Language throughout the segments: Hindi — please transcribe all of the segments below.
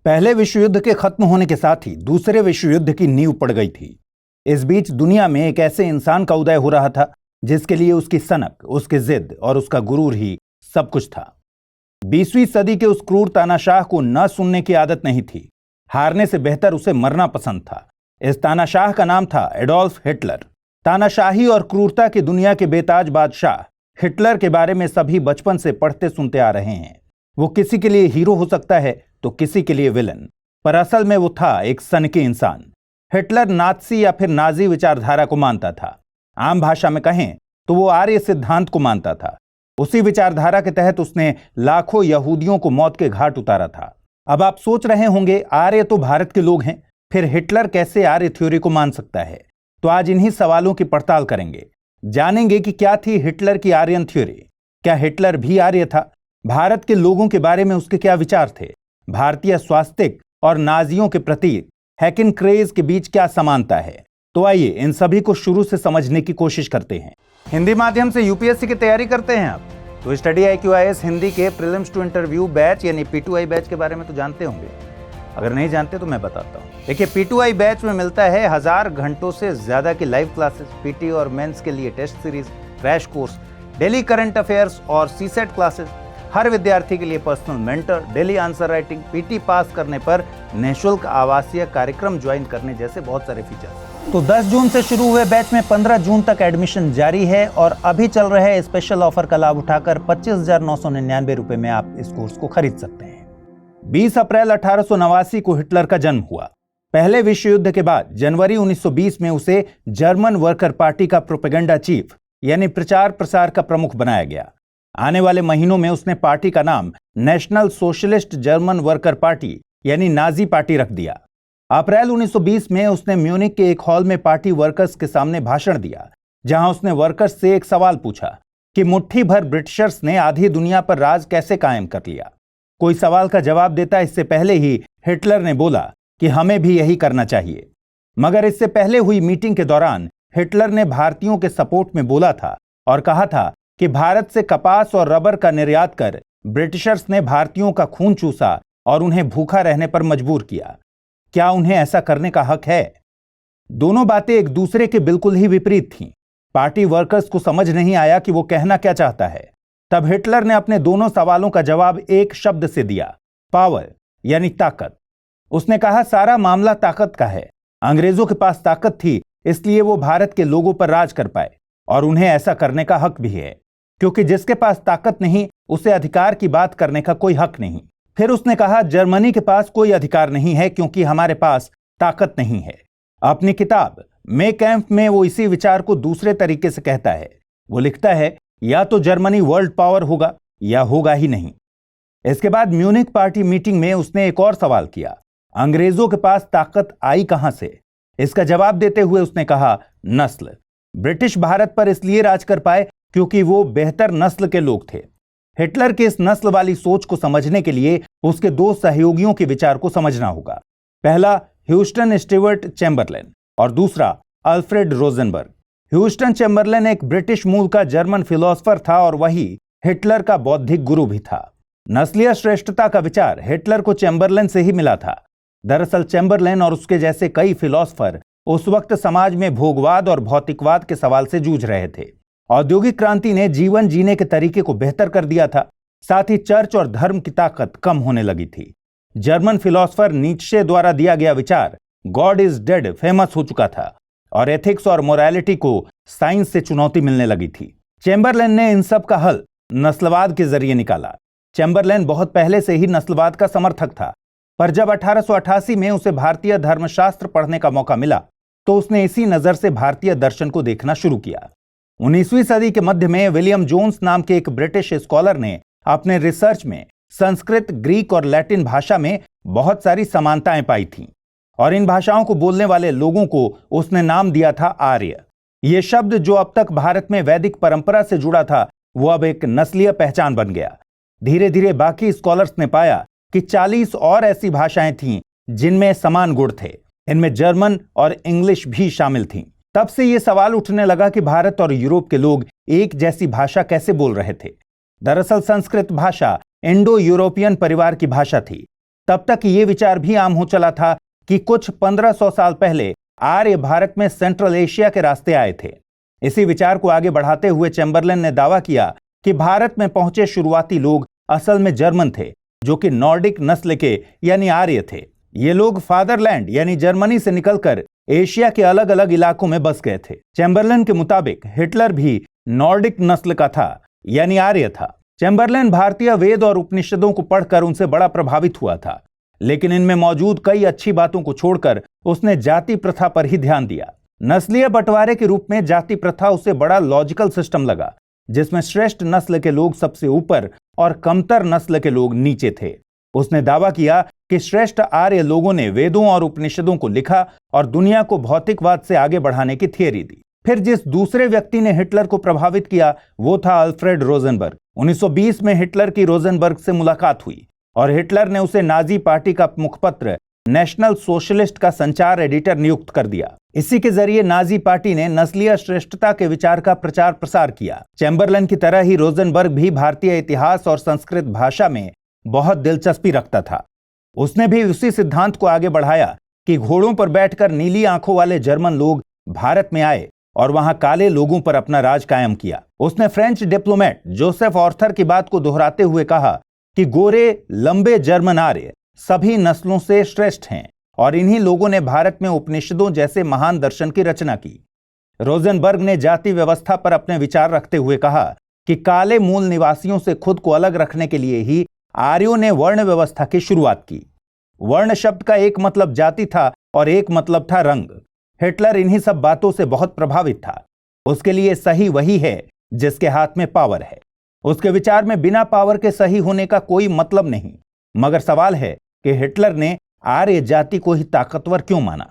पहले विश्व युद्ध के खत्म होने के साथ ही दूसरे विश्व युद्ध की नींव पड़ गई थी। इस बीच दुनिया में एक ऐसे इंसान का उदय हो रहा था जिसके लिए उसकी सनक, उसकी जिद और उसका गुरूर ही सब कुछ था। 20वीं सदी के उस क्रूर तानाशाह को न सुनने की आदत नहीं थी। हारने से बेहतर उसे मरना पसंद था। इस तानाशाह का नाम था एडोल्फ हिटलर। तानाशाही और क्रूरता की दुनिया के बेताज बादशाह हिटलर के बारे में सभी बचपन से पढ़ते सुनते आ रहे हैं। वो किसी के लिए हीरो हो सकता है तो किसी के लिए विलन, पर असल में वो था एक सनकी इंसान। हिटलर नात्सी या फिर नाजी विचारधारा को मानता था। आम भाषा में कहें तो वो आर्य सिद्धांत को मानता था। उसी विचारधारा के तहत उसने लाखों यहूदियों को मौत के घाट उतारा था। अब आप सोच रहे होंगे, आर्य तो भारत के लोग हैं, फिर हिटलर कैसे आर्य थ्योरी को मान सकता है? तो आज इन्हीं सवालों की पड़ताल करेंगे। जानेंगे कि क्या थी हिटलर की आर्यन थ्योरी। क्या हिटलर भी आर्य था? भारत के लोगों के बारे में उसके क्या विचार थे? भारतीय स्वास्तिक और नाजियों के प्रतीक हैकिन क्रेज के बीच क्या समानता है? तो आइए इन सभी को शुरू से समझने की कोशिश करते हैं। हिंदी माध्यम से यूपीएससी की तैयारी करते हैं आप, तो स्टडी IQIS हिंदी के प्रीलिम्स टू इंटरव्यू बैच यानी P2I बैच के बारे में तो जानते होंगे। अगर नहीं जानते तो मैं बताता हूँ। देखिए, P2I बैच में मिलता है 1000 घंटों से ज्यादा की लाइव क्लासेस, पीटी और मेंस के लिए test series, crash course, daily current affairs और सीसेट क्लासेस, हर विद्यार्थी के लिए personal mentor, daily answer writing, PT pass करने पर निःशुल्क आवासीय कार्यक्रम ज्वाइन करने जैसे बहुत सारे फीचर्स। तो 10 जून से शुरू हुए बैच में 15 जून तक एडमिशन जारी है और अभी चल रहे स्पेशल ऑफर का लाभ उठाकर 25,999 रुपए में आप इस कोर्स को खरीद सकते हैं। 20 अप्रैल 1889 को हिटलर का जन्म हुआ। पहले विश्व युद्ध के बाद जनवरी 1920 में उसे जर्मन वर्कर पार्टी का प्रोपेगेंडा चीफ यानी प्रचार प्रसार का प्रमुख बनाया गया। आने वाले महीनों में उसने पार्टी का नाम national socialist German worker party यानी नाजी पार्टी रख दिया। अप्रैल 1920 में उसने म्यूनिक के एक हॉल में पार्टी वर्कर्स के सामने भाषण दिया, जहां उसने वर्कर्स से एक सवाल पूछा कि मुट्ठी भर ब्रिटिशर्स ने आधी दुनिया पर राज कैसे कायम कर लिया। कोई सवाल का जवाब देता इससे पहले ही हिटलर ने बोला कि हमें भी यही करना चाहिए। मगर इससे पहले हुई मीटिंग के दौरान हिटलर ने भारतीयों के सपोर्ट में बोला था और कहा था कि भारत से कपास और रबर का निर्यात कर ब्रिटिशर्स ने भारतीयों का खून चूसा और उन्हें भूखा रहने पर मजबूर किया। क्या उन्हें ऐसा करने का हक है? दोनों बातें एक दूसरे के बिल्कुल ही विपरीत थीं। पार्टी वर्कर्स को समझ नहीं आया कि वो कहना क्या चाहता है। तब हिटलर ने अपने दोनों सवालों का जवाब एक शब्द से दिया, पावर यानी ताकत। उसने कहा सारा मामला ताकत का है। अंग्रेजों के पास ताकत थी, इसलिए वो भारत के लोगों पर राज कर पाए और उन्हें ऐसा करने का हक भी है, क्योंकि जिसके पास ताकत नहीं उसे अधिकार की बात करने का कोई हक नहीं। फिर उसने कहा जर्मनी के पास कोई अधिकार नहीं है क्योंकि हमारे पास ताकत नहीं है। अपनी किताब मे कैंप में वो इसी विचार को दूसरे तरीके से कहता है। वो लिखता है या तो जर्मनी वर्ल्ड पावर होगा या होगा ही नहीं। इसके बाद म्यूनिक पार्टी मीटिंग में उसने एक और सवाल किया, अंग्रेजों के पास ताकत आई कहां से? इसका जवाब देते हुए उसने कहा नस्ल। ब्रिटिश भारत पर इसलिए राज कर पाए क्योंकि वो बेहतर नस्ल के लोग थे। हिटलर की इस नस्ल वाली सोच को समझने के लिए उसके दो सहयोगियों के विचार को समझना होगा। पहला ह्यूस्टन स्टीवर्ट चैम्बरलेन और दूसरा अल्फ्रेड रोजनबर्ग। ह्यूस्टन चैम्बरलेन एक ब्रिटिश मूल का जर्मन फिलोसोफर था और वही हिटलर का बौद्धिक गुरु भी था। नस्लीय श्रेष्ठता का विचार हिटलर को चैम्बरलेन से ही मिला था। दरअसल चैम्बरलेन और उसके जैसे कई फिलोसोफर उस वक्त समाज में भोगवाद और भौतिकवाद के सवाल से जूझ रहे थे। औद्योगिक क्रांति ने जीवन जीने के तरीके को बेहतर कर दिया था, साथ ही चर्च और धर्म की ताकत कम होने लगी थी। जर्मन फिलोसोफर नीत्शे द्वारा दिया गया विचार गॉड इज डेड फेमस हो चुका था और एथिक्स और मोरालिटी को साइंस से चुनौती मिलने लगी थी। चैम्बरलेन ने इन सब का हल नस्लवाद के जरिए निकाला। चैम्बरलेन बहुत पहले से ही नस्लवाद का समर्थक था, पर जब 1888 में उसे भारतीय धर्मशास्त्र पढ़ने का मौका मिला तो उसने इसी नजर से भारतीय दर्शन को देखना शुरू किया। 19वीं सदी के मध्य में विलियम जोन्स नाम के एक ब्रिटिश स्कॉलर ने अपने रिसर्च में संस्कृत, ग्रीक और लैटिन भाषा में बहुत सारी समानताएं पाई थीं और इन भाषाओं को बोलने वाले लोगों को उसने नाम दिया था आर्य। ये शब्द जो अब तक भारत में वैदिक परंपरा से जुड़ा था, वो अब एक नस्लीय पहचान बन गया। धीरे धीरे बाकी स्कॉलर्स ने पाया कि 40 और ऐसी भाषाएं थीं जिनमें समान गुण थे। इनमें जर्मन और इंग्लिश भी शामिल थीं। तब से ये सवाल उठने लगा कि भारत और यूरोप के लोग एक जैसी भाषा कैसे बोल रहे थे। दरअसल संस्कृत भाषा इंडो यूरोपियन परिवार की भाषा थी। तब तक ये विचार भी आम हो चला था कि कुछ 1500 साल पहले आर्य भारत में सेंट्रल एशिया के रास्ते आए थे। इसी विचार को आगे बढ़ाते हुए चैम्बरलेन ने दावा किया कि भारत में पहुंचे शुरुआती लोग असल में जर्मन थे, जो कि नॉर्डिक नस्ल के यानी आर्य थे। ये लोग फादरलैंड यानी जर्मनी से निकलकर एशिया के अलग अलग इलाकों में बस गए थे। चैम्बरलेन के मुताबिक हिटलर भी नॉर्डिक नस्ल का था यानी आर्य था। चैम्बरलेन भारतीय वेद और उपनिषदों को पढ़कर उनसे बड़ा प्रभावित हुआ था, लेकिन इनमें मौजूद कई अच्छी बातों को छोड़कर उसने जाति प्रथा पर ही ध्यान दिया। नस्लीय बंटवारे के रूप में जाति प्रथा उसे बड़ा लॉजिकल सिस्टम लगा, जिसमें श्रेष्ठ नस्ल के लोग सबसे ऊपर और कमतर नस्ल के लोग नीचे थे। उसने दावा किया कि श्रेष्ठ आर्य लोगों ने वेदों और उपनिषदों को लिखा और दुनिया को भौतिकवाद से आगे बढ़ाने की थियरी दी। फिर जिस दूसरे व्यक्ति ने हिटलर को प्रभावित किया वो था अल्फ्रेड रोजनबर्ग। 1920 में हिटलर की रोजनबर्ग से मुलाकात हुई और हिटलर ने उसे नाजी पार्टी का मुखपत्र नेशनल सोशलिस्ट का संचार एडिटर नियुक्त कर दिया। इसी के जरिए नाजी पार्टी ने नस्लीय श्रेष्ठता के विचार का प्रचार प्रसार किया। चैम्बरलेन की तरह ही रोजनबर्ग भी भारतीय इतिहास और संस्कृत भाषा में बहुत दिलचस्पी रखता था। उसने भी उसी सिद्धांत को आगे बढ़ाया कि घोड़ों पर बैठकर नीली आंखों वाले जर्मन लोग भारत में आए और वहां काले लोगों पर अपना राज कायम किया। उसने फ्रेंच डिप्लोमेट जोसेफ ऑर्थर की बात को दोहराते हुए कहा कि गोरे लंबे जर्मन आर्य सभी नस्लों से श्रेष्ठ हैं और इन्हीं लोगों ने भारत में उपनिषदों जैसे महान दर्शन की रचना की। रोजनबर्ग ने जाति व्यवस्था पर अपने विचार रखते हुए कहा कि काले मूल निवासियों से खुद को अलग रखने के लिए ही आर्यों ने वर्ण व्यवस्था की शुरुआत की। वर्ण शब्द का एक मतलब जाति था और एक मतलब था रंग। हिटलर इन्हीं सब बातों से बहुत प्रभावित था। उसके लिए सही वही है जिसके हाथ में पावर है। उसके विचार में बिना पावर के सही होने का कोई मतलब नहीं। मगर सवाल है कि हिटलर ने आर्य जाति को ही ताकतवर क्यों माना।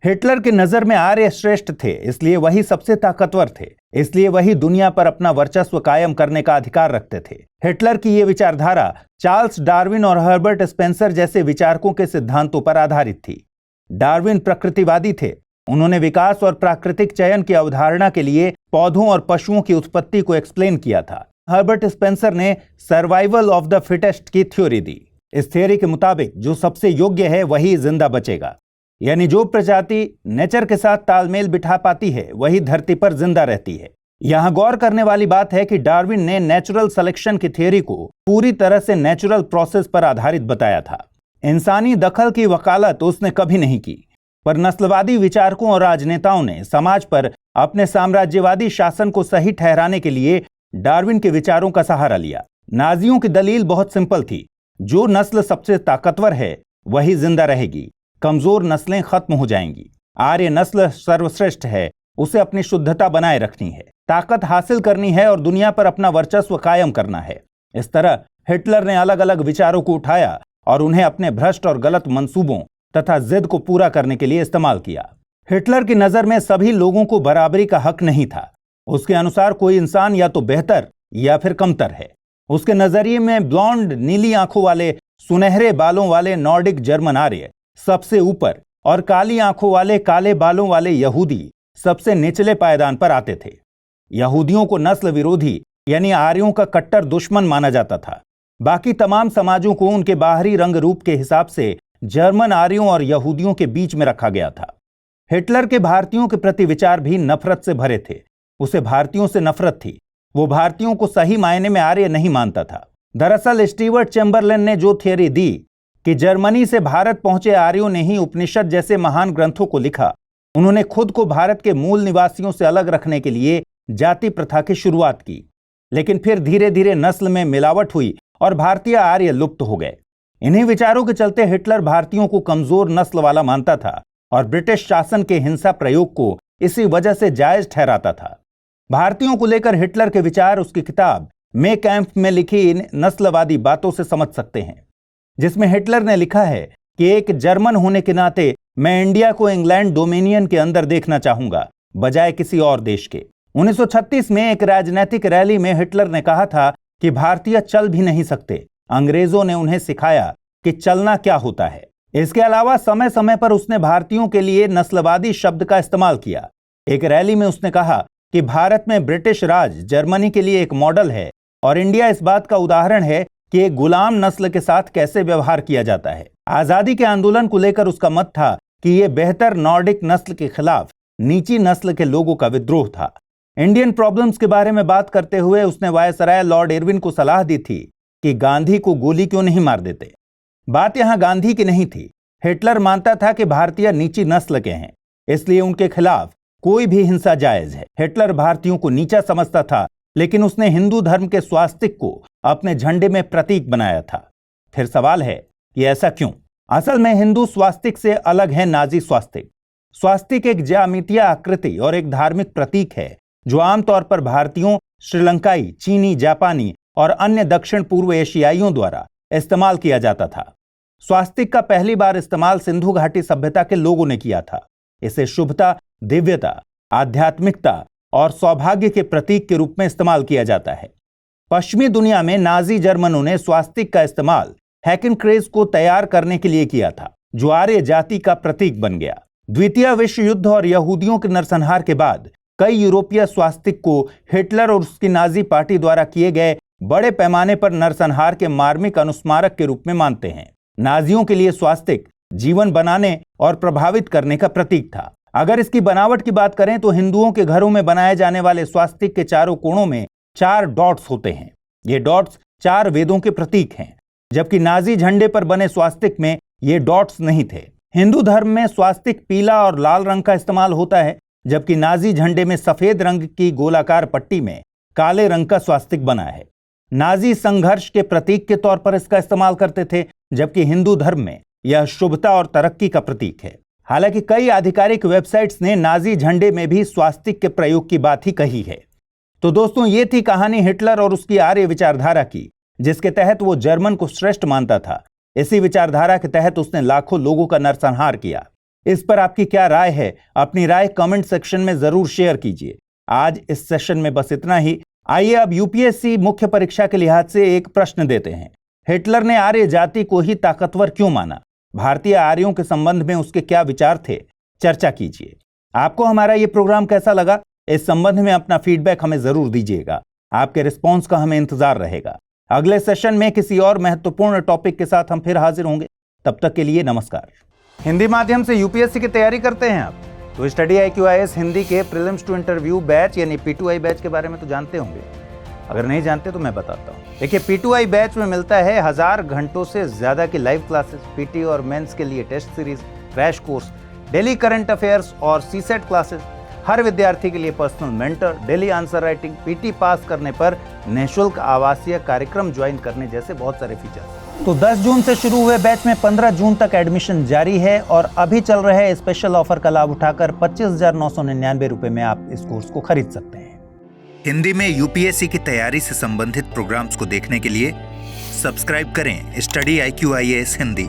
हिटलर की नजर में आर्य श्रेष्ठ थे, इसलिए वही सबसे ताकतवर थे, इसलिए वही दुनिया पर अपना वर्चस्व कायम करने का अधिकार रखते थे। हिटलर की यह विचारधारा चार्ल्स डार्विन और हर्बर्ट स्पेंसर जैसे विचारकों के सिद्धांतों पर आधारित थी। डार्विन प्रकृतिवादी थे। उन्होंने विकास और प्राकृतिक चयन की अवधारणा के लिए पौधों और पशुओं की उत्पत्ति को एक्सप्लेन किया था। हर्बर्ट स्पेंसर ने सर्वाइवल ऑफ द फिटेस्ट की थ्योरी दी। इस थ्योरी के मुताबिक जो सबसे योग्य है वही जिंदा बचेगा, यानी जो प्रजाति नेचर के साथ तालमेल बिठा पाती है वही धरती पर जिंदा रहती है। यहां गौर करने वाली बात है कि डार्विन ने नेचुरल सिलेक्शन की थ्योरी को पूरी तरह से नेचुरल प्रोसेस पर आधारित बताया था। इंसानी दखल की वकालत उसने कभी नहीं की, पर नस्लवादी विचारकों और राजनेताओं ने समाज पर अपने साम्राज्यवादी शासन को सही ठहराने के लिए डार्विन के विचारों का सहारा लिया। नाजियों की दलील बहुत सिंपल थी, जो नस्ल सबसे ताकतवर है वही जिंदा रहेगी, कमजोर नस्लें खत्म हो जाएंगी। आर्य नस्ल सर्वश्रेष्ठ है, उसे अपनी शुद्धता बनाए रखनी है, ताकत हासिल करनी है और दुनिया पर अपना वर्चस्व कायम करना है। इस तरह हिटलर ने अलग अलग विचारों को उठाया और उन्हें अपने भ्रष्ट और गलत मंसूबों तथा जिद को पूरा करने के लिए इस्तेमाल किया। हिटलर की नजर में सभी लोगों को बराबरी का हक नहीं था। उसके अनुसार कोई इंसान या तो बेहतर या फिर कमतर है। उसके नजरिए में ब्लॉन्ड नीली आंखों वाले सुनहरे बालों वाले नॉर्डिक जर्मन आर्य सबसे ऊपर और काली आंखों वाले काले बालों वाले यहूदी सबसे निचले पायदान पर आते थे। यहूदियों को नस्ल विरोधी यानी आर्यों का कट्टर दुश्मन माना जाता था। बाकी तमाम समाजों को उनके बाहरी रंग रूप के हिसाब से जर्मन आर्यों और यहूदियों के बीच में रखा गया था। हिटलर के भारतीयों के प्रति विचार भी नफरत से भरे थे। उसे भारतीयों से नफरत थी। वो भारतीयों को सही मायने में आर्य नहीं मानता था। दरअसल स्टीवर्ट चैम्बरलेन ने जो थियरी दी कि जर्मनी से भारत पहुंचे आर्यों ने ही उपनिषद जैसे महान ग्रंथों को लिखा, उन्होंने खुद को भारत के मूल निवासियों से अलग रखने के लिए जाति प्रथा की शुरुआत की। लेकिन फिर धीरे धीरे नस्ल में मिलावट हुई और भारतीय आर्य लुप्त हो गए। इन्हीं विचारों के चलते हिटलर भारतीयों को कमजोर नस्ल वाला मानता था और ब्रिटिश शासन के हिंसा प्रयोग को इसी वजह से जायज ठहराता था। भारतीयों को लेकर हिटलर के विचार उसकी किताब मे कैंप में लिखी इन नस्लवादी बातों से समझ सकते हैं, जिसमें हिटलर ने लिखा है कि एक जर्मन होने के नाते मैं इंडिया को इंग्लैंड डोमिनियन के अंदर देखना चाहूंगा बजाय किसी और देश के। 1936 में एक राजनीतिक रैली में हिटलर ने कहा था कि भारतीय चल भी नहीं सकते, अंग्रेजों ने उन्हें सिखाया कि चलना क्या होता है। इसके अलावा समय समय पर उसने भारतीयों के लिए नस्लवादी शब्द का इस्तेमाल किया। एक रैली में उसने कहा कि भारत में ब्रिटिश राज जर्मनी के लिए एक मॉडल है और इंडिया इस बात का उदाहरण है कि एक गुलाम नस्ल के साथ कैसे व्यवहार किया जाता है। आजादी के आंदोलन को लेकर उसका मत था कि यह बेहतर नॉर्डिक नस्ल के खिलाफ नीची नस्ल के लोगों का विद्रोह था। इंडियन प्रॉब्लम्स के बारे में बात करते हुए उसने वायसराय लॉर्ड इरविन को सलाह दी थी कि गांधी को गोली क्यों नहीं मार देते। बात यहां गांधी की नहीं थी। हिटलर मानता था कि भारतीय नीची नस्ल के हैं, इसलिए उनके खिलाफ कोई भी हिंसा जायज है। हिटलर भारतीयों को नीचा समझता था, लेकिन उसने हिंदू धर्म के स्वास्तिक को अपने झंडे में प्रतीक बनाया था। फिर सवाल है कि ऐसा क्यों? असल में हिंदू स्वास्तिक से अलग है नाजी स्वास्तिक। स्वास्तिक एक ज्यामितीय आकृति और एक धार्मिक प्रतीक है जो आमतौर पर भारतीयों, श्रीलंकाई, चीनी, जापानी और अन्य दक्षिण पूर्व एशियाइयों द्वारा इस्तेमाल किया जाता था। स्वास्तिक का पहली बार इस्तेमाल सिंधु घाटी सभ्यता के लोगों ने किया था। इसे शुभता, दिव्यता, आध्यात्मिकता और सौभाग्य के प्रतीक के रूप में इस्तेमाल किया जाता है। पश्चिमी दुनिया में नाजी जर्मनों ने स्वास्तिक का इस्तेमाल हैकेनक्रेज को तैयार करने के लिए किया था, जो आर्य जाति का प्रतीक बन गया। द्वितीय विश्व युद्ध और यहूदियों के नरसंहार के बाद कई यूरोपीय स्वास्तिक को हिटलर और उसकी नाजी पार्टी द्वारा किए गए बड़े पैमाने पर नरसंहार के मार्मिक अनुस्मारक के रूप में मानते हैं। नाजियों के लिए स्वास्तिक जीवन बनाने और प्रभावित करने का प्रतीक था। अगर इसकी बनावट की बात करें तो हिंदुओं के घरों में बनाए जाने वाले स्वास्तिक के चारों कोणों में 4 डॉट्स होते हैं। ये डॉट्स 4 वेदों के प्रतीक हैं, जबकि नाजी झंडे पर बने स्वास्तिक में ये डॉट्स नहीं थे। हिंदू धर्म में स्वास्तिक पीला और लाल रंग का इस्तेमाल होता है, जबकि नाजी झंडे में सफेद रंग की गोलाकार पट्टी में काले रंग का स्वास्तिक बना है। नाजी संघर्ष के प्रतीक के तौर पर इसका इस्तेमाल करते थे, जबकि हिंदू धर्म में यह शुभता और तरक्की का प्रतीक है। हालांकि कई आधिकारिक वेबसाइट्स ने नाजी झंडे में भी स्वास्तिक के प्रयोग की बात ही कही है। तो दोस्तों, ये थी कहानी हिटलर और उसकी आर्य विचारधारा की, जिसके तहत वो जर्मन को श्रेष्ठ मानता था। इसी विचारधारा के तहत उसने लाखों लोगों का नरसंहार किया। इस पर आपकी क्या राय है? अपनी राय कमेंट सेक्शन में जरूर शेयर कीजिए। आज इस सेशन में बस इतना ही। आइए अब यूपीएससी मुख्य परीक्षा के लिहाज से एक प्रश्न देते हैं। हिटलर ने आर्य जाति को ही ताकतवर क्यों माना? भारतीय आर्यों के संबंध में उसके क्या विचार थे? चर्चा कीजिए। आपको हमारा ये प्रोग्राम कैसा लगा? इस संबंध में अपना फीडबैक हमें जरूर दीजिएगा। आपके रिस्पॉन्स का हमें इंतजार रहेगा। अगले सेशन में किसी और महत्वपूर्ण टॉपिक के साथ हम फिर हाजिर होंगे। तब तक के लिए नमस्कार। हिंदी माध्यम से यूपीएससी की तैयारी करते हैं आप, तो स्टडी IQIS हिंदी के प्रीलिम्स टू इंटरव्यू बैच यानी P2I बैच के बारे में तो जानते होंगे। अगर नहीं जानते तो मैं बताता हूँ। देखिए, P2I बैच में मिलता है 1000 घंटों से ज्यादा की लाइव क्लासेस, पीटी और मेंस के लिए test series, crash course, daily current affairs और सीसेट क्लासेस, हर विद्यार्थी के लिए personal mentor, daily answer writing, PT pass करने पर निःशुल्क आवासीय कार्यक्रम ज्वाइन करने जैसे बहुत सारे फीचर्स। तो 10 जून से शुरू हुए बैच में 15 जून तक एडमिशन जारी है और अभी चल रहे स्पेशल ऑफर का लाभ उठाकर 25,999 रुपए में आप इस कोर्स को खरीद सकते हैं। हिंदी में यूपीएससी की तैयारी से संबंधित प्रोग्राम्स को देखने के लिए सब्सक्राइब करें स्टडी IQIS हिंदी।